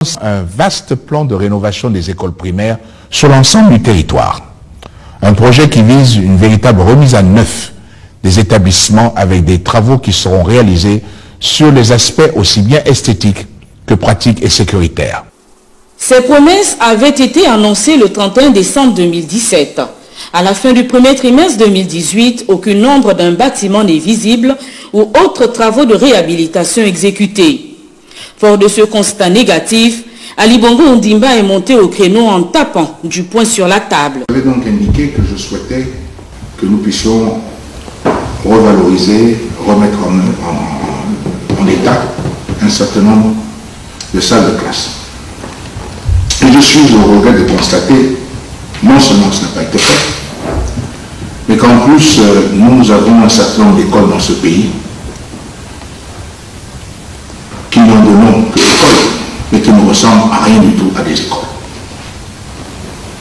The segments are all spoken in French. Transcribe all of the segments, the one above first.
Un vaste plan de rénovation des écoles primaires sur l'ensemble du territoire. Un projet qui vise une véritable remise à neuf des établissements avec des travaux qui seront réalisés sur les aspects aussi bien esthétiques que pratiques et sécuritaires. Ces promesses avaient été annoncées le 31 décembre 2017. À la fin du premier trimestre 2018, aucun nombre d'un bâtiment n'est visible ou autres travaux de réhabilitation exécutés. Fort de ce constat négatif, Ali Bongo Ondimba est monté au créneau en tapant du poing sur la table. J'avais donc indiqué que je souhaitais que nous puissions revaloriser, remettre en état un certain nombre de salles de classe. Et je suis au regret de constater, non seulement que ce n'a pas été fait, mais qu'en plus, nous avons un certain nombre d'écoles dans ce pays qui n'ont de nom que écoles, mais qui ne ressemblent à rien du tout à des écoles.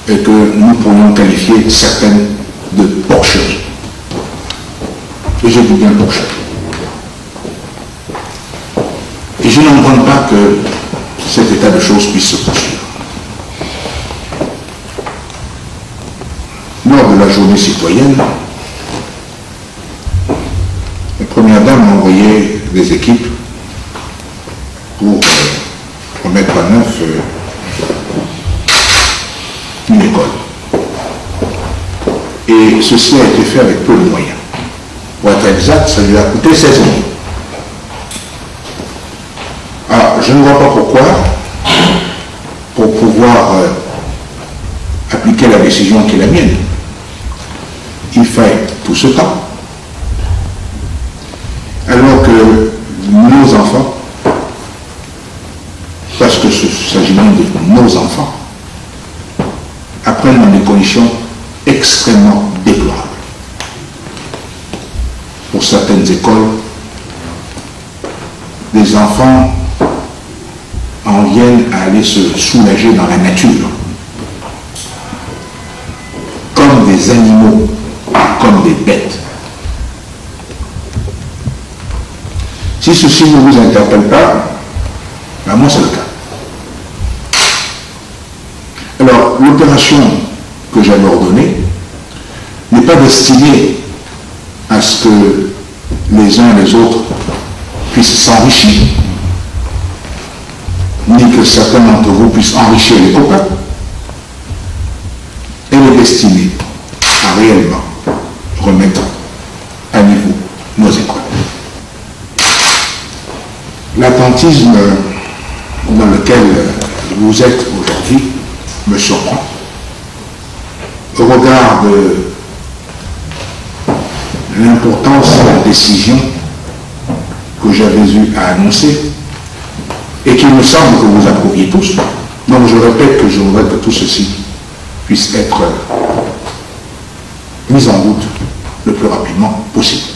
Et que nous pourrions qualifier certaines de porcheuses. Et je dis bien porcheuses. Et je n'entends pas que cet état de choses puisse se poursuivre. Lors de la journée citoyenne, la première dame a envoyé des équipes pour remettre à neuf une école. Et ceci a été fait avec peu de moyens. Pour être exact, ça lui a coûté 16 millions. Alors, je ne vois pas pourquoi, pour pouvoir appliquer la décision qui est la mienne, il faille tout ce temps, alors que nos enfants, parce que ce s'agit même de nos enfants, apprennent dans des conditions extrêmement déplorables. Pour certaines écoles, des enfants en viennent à aller se soulager dans la nature, comme des animaux, comme des bêtes. Si ceci ne vous interpelle pas, ben moi c'est le cas. Alors, l'opération que j'avais ordonnée n'est pas destinée à ce que les uns et les autres puissent s'enrichir, ni que certains d'entre vous puissent enrichir les copains. Elle est destinée à réellement remettre à niveau nos écoles. L'attentisme dans lequel vous êtes aujourd'hui me surprend. Au regard de l'importance de la décision que j'avais eu à annoncer et qu'il me semble que vous approuviez tous. Donc je répète que je voudrais que tout ceci puisse être mis en route le plus rapidement possible.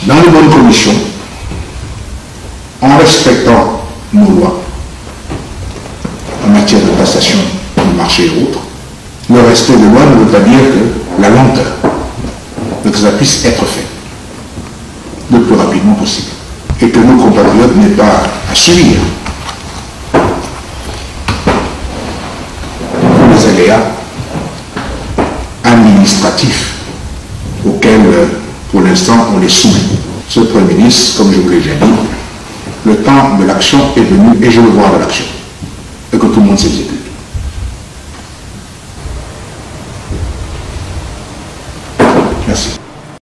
Dans les bonnes conditions, en respectant nos lois, en matière de passation du marché et autres, le respect des lois ne veut pas dire que la lenteur, mais que ça puisse être fait le plus rapidement possible. Et que nos compatriotes n'aient pas à subir les aléas administratifs auxquels, pour l'instant, on les soumet. Ce Premier ministre, comme je vous l'ai déjà dit, le temps de l'action est venu et je veux voir de l'action. Et que tout le monde s'exécute. Merci.